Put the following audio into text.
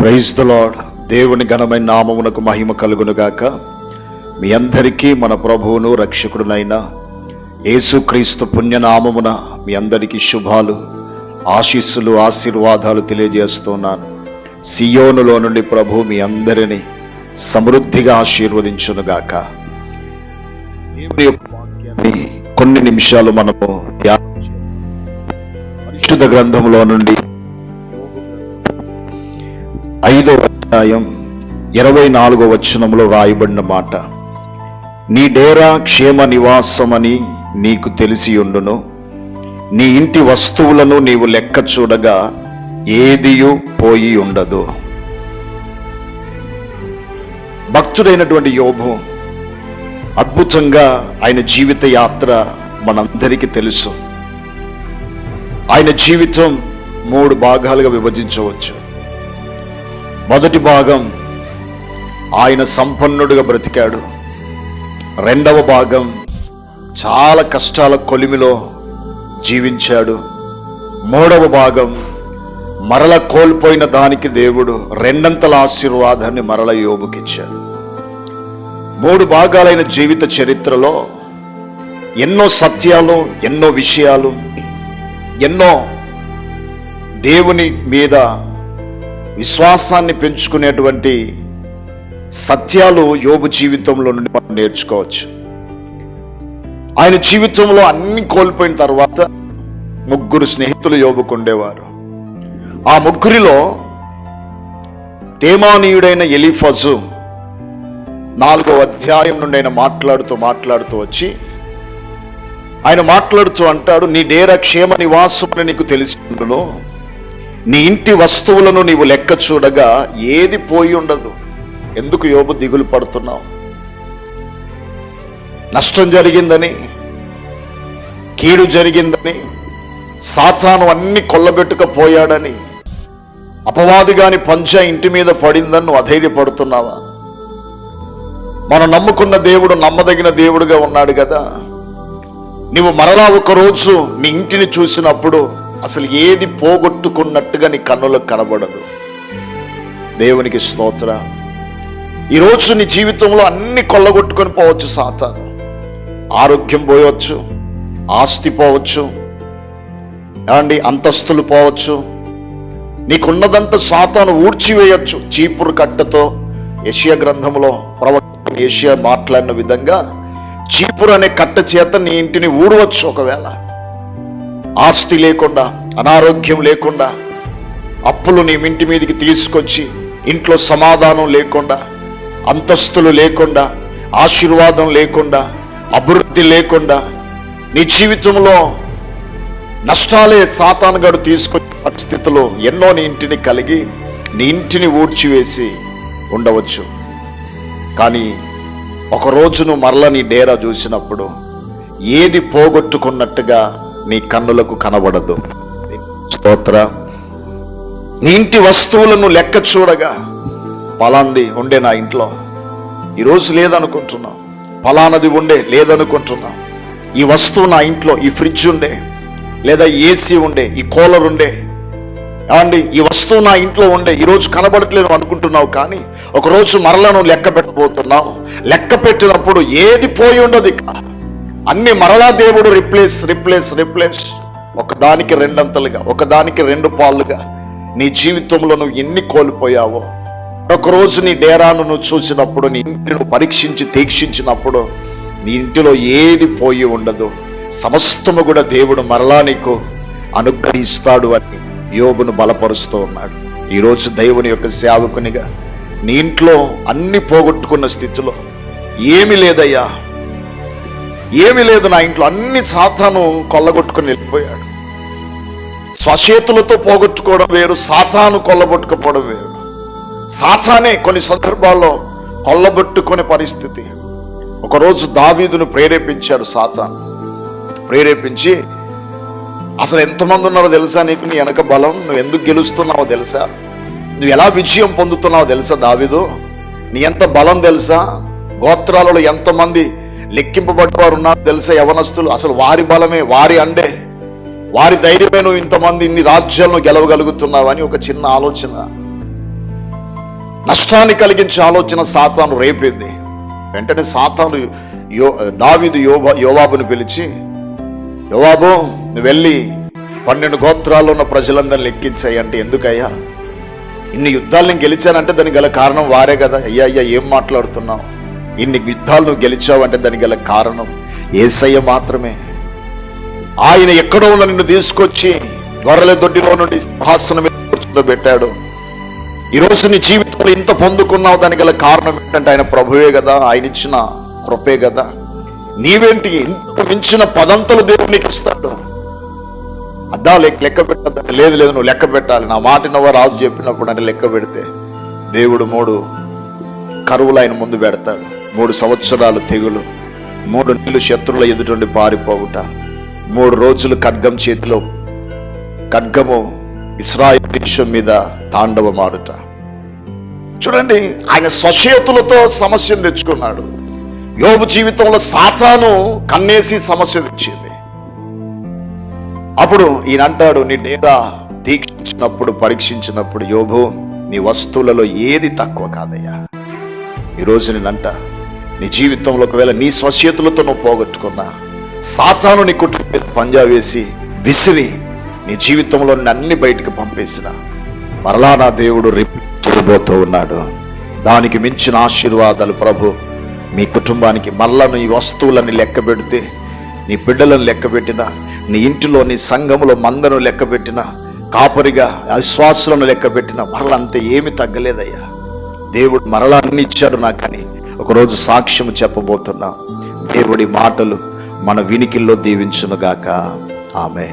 Praise the lord. దేవుని ఘనమైన నామమునకు మహిమ కలుగును గాక. మీ అందరికీ మన ప్రభువును రక్షకుడునైన యేసుక్రీస్తు పుణ్యనామమున మీ అందరికీ శుభాలు, ఆశీస్సులు, ఆశీర్వాదాలు తెలియజేస్తున్నాను. సియోనులో నుండి ప్రభు మీ అందరినీ సమృద్ధిగా ఆశీర్వదించును గాక. దేవుని యొక్క వాక్యాన్ని కొన్ని నిమిషాలు మనము ధ్యానం చేద్దాం. పరిశుద్ధ గ్రంథంలో నుండి 5వ అధ్యాయం 24వ వచనంలో రాయబడిన మాట, నీ డేరా క్షేమ నివాసమని నీకు తెలిసియుండును, నీ ఇంటి వస్తువులను నీవు లెక్క చూడగా ఏదియు పోయి ఉండదు. భక్తుడైనటువంటి యోబు అద్భుతంగా ఆయన జీవిత యాత్ర మనందరికీ తెలుసు. ఆయన జీవితం 3 భాగాలుగా విభజించవచ్చు. మొదటి భాగం ఆయన సంపన్నుడిగా బ్రతికాడు. రెండవ భాగం చాలా కష్టాల కొలిమిలో జీవించాడు. మూడవ భాగం మరల కోల్పోయిన దానికి దేవుడు రెండంతల ఆశీర్వాదాన్ని మరల యోబుకిచ్చాడు. 3 భాగాలైన జీవిత చరిత్రలో ఎన్నో సత్యాలు, ఎన్నో విషయాలు, ఎన్నో దేవుని మీద విశ్వాసాన్ని పెంచుకునేటువంటి సత్యాలు యోబు జీవితంలో నుండి మనం నేర్చుకోవచ్చు. ఆయన జీవితంలో అన్ని కోల్పోయిన తర్వాత 3 స్నేహితులు యోబుకు ఉండేవారు. ఆ 3లో తేమానీయుడైన ఎలీఫజు 4వ అధ్యాయం నుండి ఆయన మాట్లాడుతూ వచ్చి ఆయన మాట్లాడుతూ అంటాడు, నీ డేరా క్షేమ నివాసమని నీకు తెలిసిండును, నీ ఇంటి వస్తువులను నీవు లెక్క చూడగా ఏది పోయి ఉండదు. ఎందుకు యోబు దిగులు పడుతున్నావు? నష్టం జరిగిందని, కీడు జరిగిందని, సాతాను అన్ని కొల్లబెట్టుకపోయాడని, అపవాదిగాని పంచ ఇంటి మీద పడిందని నువ్వు అధైర్యపడుతున్నావా? మనం నమ్ముకున్న దేవుడు నమ్మదగిన దేవుడుగా ఉన్నాడు కదా. నువ్వు మరలా ఒక రోజు నీ ఇంటిని చూసినప్పుడు అసలు ఏది పోగొట్టుకున్నట్టుగా నీ కన్నులకు కనబడదు. దేవునికి స్తోత్ర. ఈరోజు నీ జీవితంలో అన్ని కొల్లగొట్టుకొని పోవచ్చు సాతాను. ఆరోగ్యం పోయవచ్చు, ఆస్తి పోవచ్చు, ఏమండి అంతస్తులు పోవచ్చు, నీకున్నదంతా సాతాను ఊడ్చివేయచ్చు. చీపురు కట్టతో యెషయా గ్రంథంలో ప్రవక్త యెషయా మాట్లాడిన విధంగా చీపురు అనే కట్ట చేత నీ ఇంటిని ఊడవచ్చు. ఒకవేళ ఆస్తి లేకుండా, అనారోగ్యం లేకుండా, అప్పులు నీ ఇంటి మీదకి తీసుకొచ్చి ఇంట్లో సమాధానం లేకుండా, అంతస్తులు లేకుండా, ఆశీర్వాదం లేకుండా, అభివృద్ధి లేకుండా, నీ జీవితంలో నష్టాలే సాతానుగాడు తీసుకొచ్చే పరిస్థితులు ఎన్నో నీ ఇంటిని కలిగి నీ ఇంటిని ఊడ్చివేసి ఉండవచ్చు. కానీ ఒకరోజు నువ్వు మరల నీ డేరా చూసినప్పుడు ఏది పోగొట్టుకున్నట్టుగా నీ కన్నులకు కనబడదు. స్తోత్ర. నీ ఇంటి వస్తువులను లెక్క చూడగా పలాంది ఉండే నా ఇంట్లో, ఈరోజు లేదనుకుంటున్నావు. పలానది ఉండే లేదనుకుంటున్నావు. ఈ వస్తువు నా ఇంట్లో, ఈ ఫ్రిడ్జ్ ఉండే, లేదా ఏసీ ఉండే, ఈ కూలర్ ఉండే, ఏమండి ఈ వస్తువు నా ఇంట్లో ఉండే, ఈరోజు కనబడట్లేదు అనుకుంటున్నావు. కానీ ఒకరోజు మరలా నువ్వు లెక్క పెట్టబోతున్నావు. లెక్క పెట్టినప్పుడు ఏది పోయి ఉండదు. ఇక అన్ని మరలా దేవుడు రిప్లేస్ ఒకదానికి 2 అంతలుగా, ఒకదానికి 2 పాలుగా నీ జీవితంలో నువ్వు ఎన్ని కోల్పోయావో. ఒకరోజు నీ డేరాను నువ్వు చూసినప్పుడు, నీ ఇంటిని నువ్వు పరీక్షించి తీక్షించినప్పుడు నీ ఇంటిలో ఏది పోయి ఉండదు. సమస్తము కూడా దేవుడు మరలా నీకు అనుగ్రహిస్తాడు అని యోబును బలపరుస్తూ ఉన్నాడు. ఈరోజు దేవుని యొక్క సేవకునిగా నీ ఇంట్లో అన్ని పోగొట్టుకున్న స్థితిలో ఏమీ లేదయ్యా, ఏమీ లేదు నా ఇంట్లో, అన్ని సాతాను కొల్లగొట్టుకుని వెళ్ళిపోయాడు. స్వచేతులతో పోగొట్టుకోవడం వేరు, సాతాను కొల్లగొట్టుకుపోవడం వేరు. సాతానే కొన్ని సందర్భాల్లో కొల్లగొట్టుకునే పరిస్థితి. ఒకరోజు దావీదును ప్రేరేపించాడు సాతాను. ప్రేరేపించి, అసలు ఎంతమంది ఉన్నారో తెలుసా నీకు, నీ వెనక బలం, నువ్వు ఎందుకు గెలుస్తున్నావో తెలుసా, నువ్వు ఎలా విజయం పొందుతున్నావో తెలుసా దావీదు, నీ ఎంత బలం తెలుసా, గోత్రాలలో ఎంతమంది లెక్కింపబడ్డవారు ఉన్నారు తెలుసా, యవనస్తులు, అసలు వారి బలమే, వారి అండే, వారి ధైర్యమే నువ్వు ఇంతమంది ఇన్ని రాజ్యాలను గెలవగలుగుతున్నావని ఒక చిన్న ఆలోచన. నష్టాన్ని కలిగించే ఆలోచన సాతాను రేపింది. వెంటనే సాతాను దావీదు యోవాబుని పిలిచి, యోవాబు నువ్వు వెళ్ళి 12 గోత్రాల్లో ఉన్న ప్రజలందరిని లెక్కించాయంటే, ఎందుకయ్యా ఇన్ని యుద్ధాలు నేను గెలిచానంటే దానికి గల కారణం వారే కదా. అయ్యా ఏం మాట్లాడుతున్నావు, ఇన్ని యుద్ధాలు నువ్వు గెలిచావంటే దానికి గల కారణం యేసయ్య మాత్రమే. ఆయన ఎక్కడో ఉన్న నిన్ను తీసుకొచ్చి గొర్రెల దొడ్డిలో నుండి సింహాసనం మీద కూర్చోబెట్టాడు. ఈరోజు నీ జీవితంలో ఇంత పొందుకున్నావు, దానికి గల కారణం ఏంటంటే ఆయన ప్రభువే కదా, ఆయన ఇచ్చిన కృపే కదా. నీవేంటి, ఇంత మించిన పదంతలు దేవునికి ఇస్తాడు. అద్దా లెక్క పెట్టద్దంటే, లేదు నువ్వు లెక్క పెట్టాలి, నా మాటినవ రాజు చెప్పినప్పుడు అంటే లెక్క పెడితే దేవుడు 3 కరువులు ఆయన ముందు పెడతాడు. 3 సంవత్సరాలు తెగులు, 3 నెలలు శత్రువుల ఎదుటి పారిపోవుట, 3 రోజులు ఖడ్గం చేతిలో, ఖడ్గము ఇశ్రాయేలు దేశం మీద తాండవమాడుట. చూడండి, ఆయన స్వచేతులతో సమస్యను తెచ్చుకున్నాడు. యోబు జీవితంలో సాతాను కన్నేసి సమస్య తెచ్చింది. అప్పుడు ఈయన అంటాడు, నీ డేరా దీక్షించినప్పుడు, పరీక్షించినప్పుడు, యోబు నీ వస్తువులలో ఏది తక్కువ కాదయ్యా. ఈరోజు నేనంట, నీ జీవితంలో ఒకవేళ నీ స్వచేతులతో నువ్వు పోగొట్టుకున్నా, సాతాను నీ కుటుంబం మీద పంజా వేసి విసిరి నీ జీవితంలో అన్ని బయటకు పంపేసిన, మరలా నా దేవుడు చేయబోతూ ఉన్నాడు. దానికి మించిన ఆశీర్వాదాలు ప్రభు మీ కుటుంబానికి. మరలా నీ వస్తువులని లెక్క పెడితే, నీ బిడ్డలను లెక్క పెట్టినా, నీ ఇంటిలో నీ సంఘములో మందను లెక్క పెట్టినా, కాపరిగా అవిశ్వాసులను లెక్క పెట్టినా, మరలా అంతే ఏమి తగ్గలేదయ్యా. దేవుడు మరలా అన్ని ఇచ్చాడు నాకని ఒకరోజు సాక్ష్యం చెప్పబోతున్నా. దేవుడి మాటలు మన వినికిల్లో దీవించునుగాక. ఆమె.